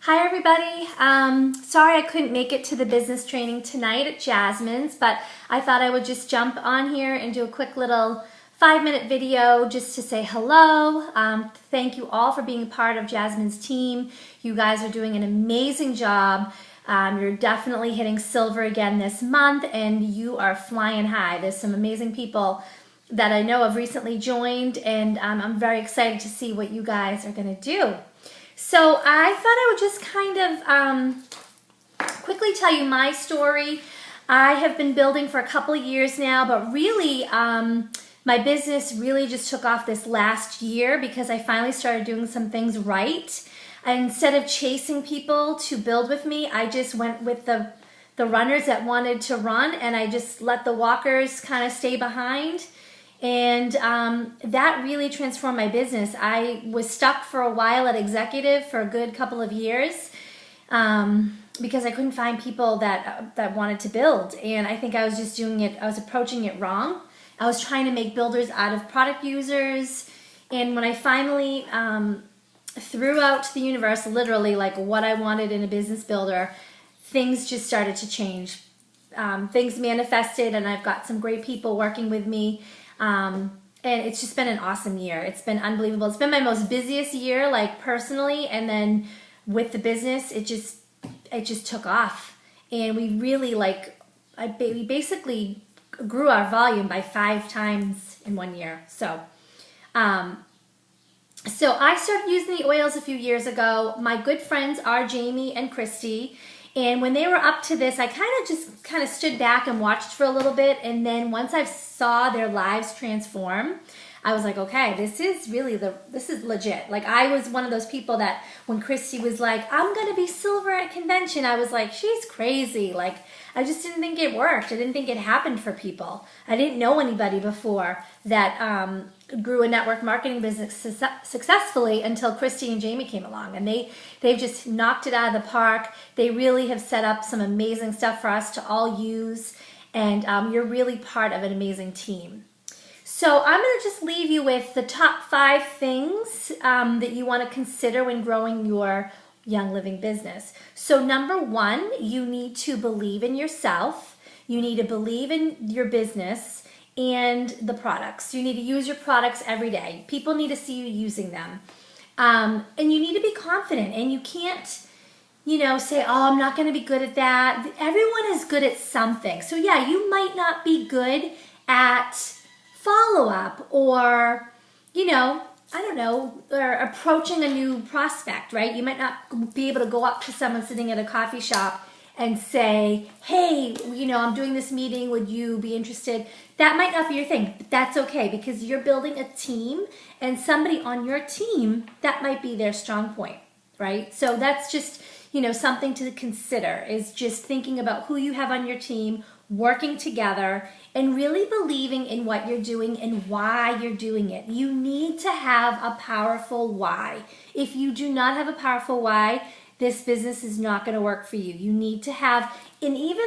Hi everybody. Sorry I couldn't make it to the business training tonight at Jasmine's, but I thought I would just jump on here and do a quick little 5-minute video just to say hello. Thank you all for being a part of Jasmine's team. You guys are doing an amazing job. You're definitely hitting silver again this month and you are flying high. There's some amazing people that I know have recently joined, and I'm very excited to see what you guys are going to do. So I thought I would just kind of quickly tell you my story. I have been building for a couple of years now, but really my business really just took off this last year because I finally started doing some things right. Instead of chasing people to build with me, I just went with the runners that wanted to run, and I just let the walkers kind of stay behind. And that really transformed my business. I was stuck for a while at executive for a good couple of years because I couldn't find people that wanted to build. And I think I was just doing it, I was approaching it wrong. I was trying to make builders out of product users. And when I finally threw out to the universe literally like what I wanted in a business builder, things just started to change. Things manifested, and I've got some great people working with me. And it's just been an awesome year. It's been unbelievable. It's been my most busiest year, like personally, and then with the business, it just took off. And we really we basically grew our volume by 5 times in 1 year. So I started using the oils a few years ago. My good friends are Jamie and Christy. And when they were up to this, I kind of stood back and watched for a little bit. And then once I saw their lives transform, I was like, okay, this is legit. Like, I was one of those people that when Christy was like, I'm going to be silver at convention, I was like, she's crazy. Like, I just didn't think it worked. I didn't think it happened for people. I didn't know anybody before that grew a network marketing business successfully until Christy and Jamie came along, and they've just knocked it out of the park. They really have set up some amazing stuff for us to all use, and you're really part of an amazing team. So I'm going to just leave you with the top 5 things that you want to consider when growing your Young Living business. So number 1, you need to believe in yourself. You need to believe in your business and the products. You need to use your products every day. People need to see you using them. And you need to be confident, and you can't, say, oh, I'm not going to be good at that. Everyone is good at something. So yeah, you might not be good at follow-up or, I don't know, or approaching a new prospect, right? You might not be able to go up to someone sitting at a coffee shop and say, hey, I'm doing this meeting, would you be interested? That might not be your thing, but that's okay, because you're building a team, and somebody on your team, that might be their strong point, right? So that's just, something to consider, is just thinking about who you have on your team, working together, and really believing in what you're doing and why you're doing it. You need to have a powerful why. If you do not have a powerful why, this business is not going to work for you. You need to have, and even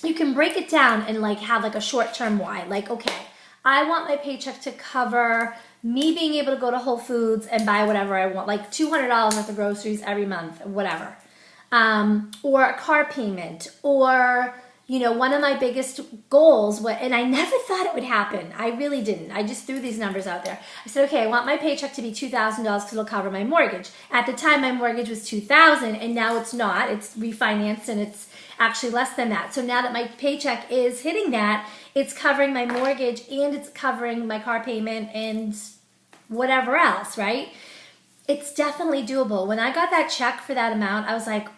you can break it down and have a short-term why. Like, okay, I want my paycheck to cover me being able to go to Whole Foods and buy whatever I want, like $200 worth of groceries every month, whatever. Or a car payment, or one of my biggest goals, and I never thought it would happen. I really didn't. I just threw these numbers out there. I said, okay, I want my paycheck to be $2,000 because it'll cover my mortgage. At the time, my mortgage was $2,000, and now it's not. It's refinanced, and it's actually less than that. So now that my paycheck is hitting that, it's covering my mortgage, and it's covering my car payment and whatever else, right? It's definitely doable. When I got that check for that amount, I was like,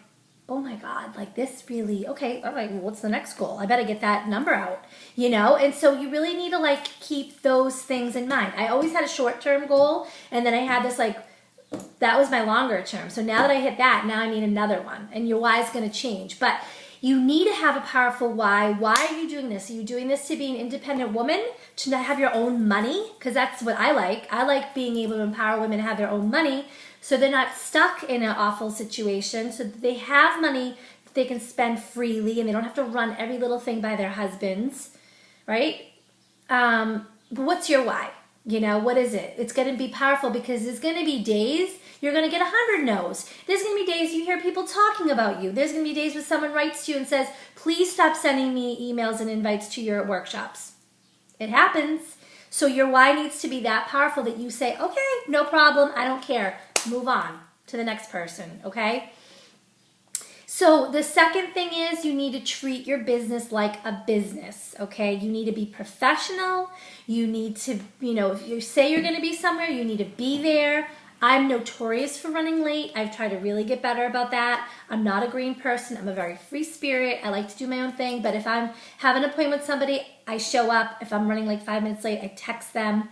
oh my God, this really, okay, all right, well, what's the next goal? I better get that number out, And so you really need to keep those things in mind. I always had a short-term goal, and then I had this that was my longer term. So now that I hit that, now I need another one, and your why is going to change. But you need to have a powerful why. Why are you doing this? Are you doing this to be an independent woman, to not have your own money? Because that's what I like. I like being able to empower women to have their own money, so they're not stuck in an awful situation, so that they have money that they can spend freely, and they don't have to run every little thing by their husbands, right? But what's your why? What is it? It's going to be powerful, because there's going to be days You're going to get 100 no's. There's going to be days you hear people talking about you. There's going to be days when someone writes to you and says, please stop sending me emails and invites to your workshops. It happens. So your why needs to be that powerful that you say, okay, no problem, I don't care. Move on to the next person, okay? So the second thing is you need to treat your business like a business, okay? You need to be professional. You need to, if you say you're going to be somewhere, you need to be there. I'm notorious for running late. I've tried to really get better about that. I'm not a green person. I'm a very free spirit. I like to do my own thing. But if I'm having an appointment with somebody, I show up. If I'm running like 5 minutes late, I text them.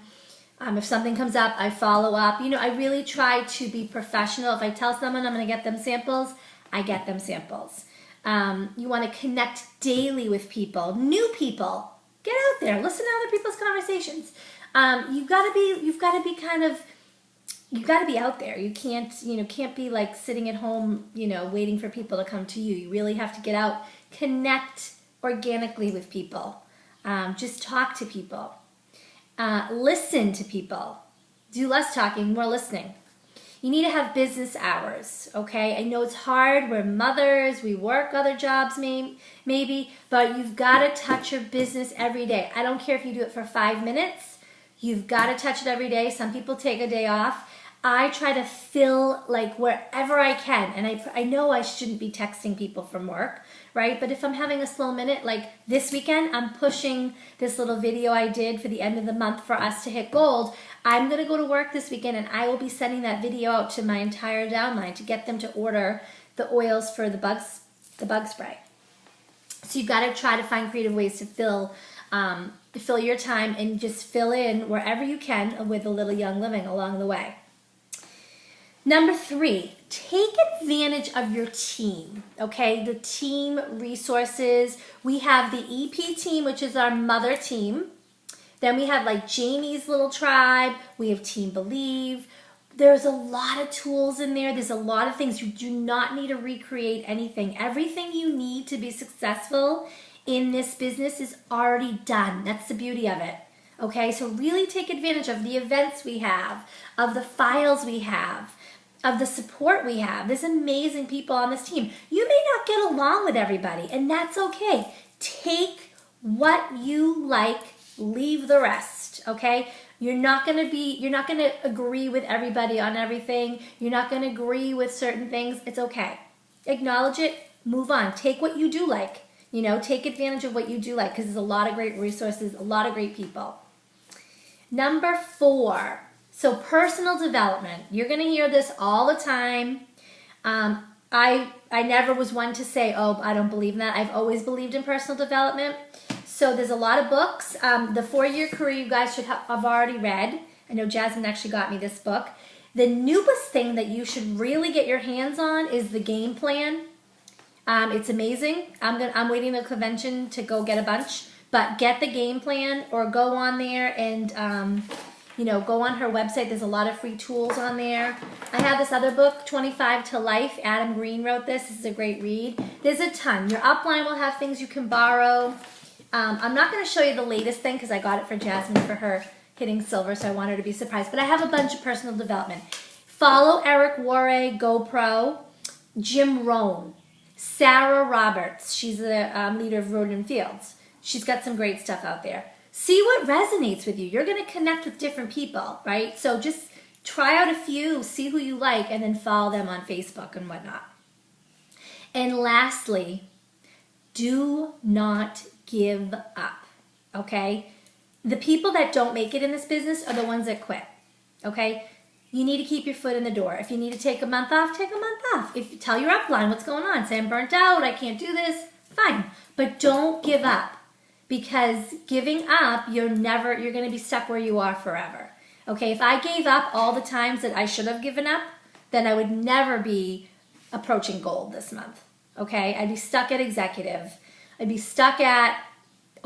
If something comes up, I follow up. I really try to be professional. If I tell someone I'm going to get them samples, I get them samples. You want to connect daily with people, new people. Get out there, listen to other people's conversations. You've got to be out there. You can't be like sitting at home, waiting for people to come to you. You really have to get out, connect organically with people. Just talk to people. Listen to people. Do less talking, more listening. You need to have business hours, okay? I know it's hard. We're mothers. We work other jobs maybe, but you've got to touch your business every day. I don't care if you do it for 5 minutes. You've got to touch it every day. Some people take a day off. I try to fill like wherever I can. And I know I shouldn't be texting people from work, right? But if I'm having a slow minute, like this weekend, I'm pushing this little video I did for the end of the month for us to hit gold. I'm going to go to work this weekend and I will be sending that video out to my entire downline to get them to order the oils for the bug spray. So you've got to try to find creative ways to fill your time and just fill in wherever you can with a little young living along the way. Number 3, take advantage of your team, okay? The team resources. We have the EP team, which is our mother team. Then we have like Jamie's little tribe. We have Team Believe. There's a lot of tools in there. There's a lot of things. You do not need to recreate anything. Everything you need to be successful in this business is already done. That's the beauty of it. Okay, so really take advantage of the events we have, of the files we have, of the support we have. There's amazing people on this team. You may not get along with everybody, and that's okay. Take what you like, leave the rest, okay? You're not going to agree with everybody on everything. You're not going to agree with certain things. It's okay. Acknowledge it, move on. Take what you do like. Take advantage of what you do like because there's a lot of great resources, a lot of great people. Number 4, so personal development. You're going to hear this all the time. I never was one to say, oh, I don't believe in that. I've always believed in personal development. So there's a lot of books. The 4-Year Career you guys should have already read. I know Jasmine actually got me this book. The newest thing that you should really get your hands on is the game plan. It's amazing. I'm waiting the convention to go get a bunch. But get the game plan or go on there and, go on her website. There's a lot of free tools on there. I have this other book, 25 to Life. Adam Green wrote this. This is a great read. There's a ton. Your upline will have things you can borrow. I'm not going to show you the latest thing because I got it for Jasmine for her hitting silver, so I want her to be surprised. But I have a bunch of personal development. Follow Eric Warre, GoPro, Jim Rohn, Sarah Roberts. She's the leader of Road and Fields. She's got some great stuff out there. See what resonates with you. You're going to connect with different people, right? So just try out a few, see who you like, and then follow them on Facebook and whatnot. And lastly, do not give up, okay? The people that don't make it in this business are the ones that quit, okay? You need to keep your foot in the door. If you need to take a month off, take a month off. If you tell your upline what's going on, say I'm burnt out, I can't do this, fine. But don't give up. Because giving up, you're going to be stuck where you are forever. Okay, if I gave up all the times that I should have given up, then I would never be approaching gold this month. Okay, I'd be stuck at executive. I'd be stuck at,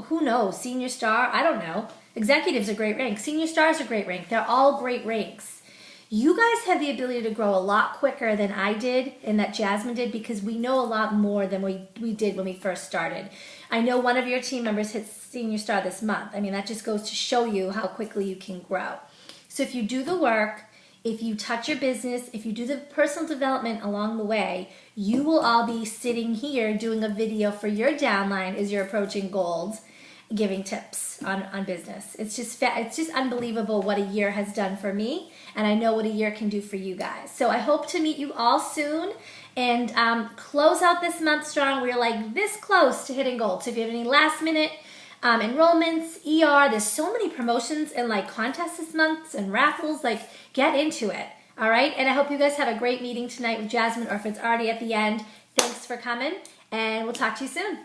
who knows, senior star? I don't know. Executive's a great rank. Senior star's a great rank. They're all great ranks. You guys have the ability to grow a lot quicker than I did and that Jasmine did because we know a lot more than we did when we first started. I know one of your team members hit senior star this month. I mean, that just goes to show you how quickly you can grow. So if you do the work, if you touch your business, if you do the personal development along the way, you will all be sitting here doing a video for your downline as you're approaching goals, giving tips on business. It's just unbelievable what a year has done for me, and I know what a year can do for you guys. So I hope to meet you all soon and close out this month strong. We're like this close to hitting goals. So if you have any last minute enrollments, there's so many promotions and like contests this month and raffles, like get into it. All right. And I hope you guys have a great meeting tonight with Jasmine, or if it's already at the end, thanks for coming, and we'll talk to you soon.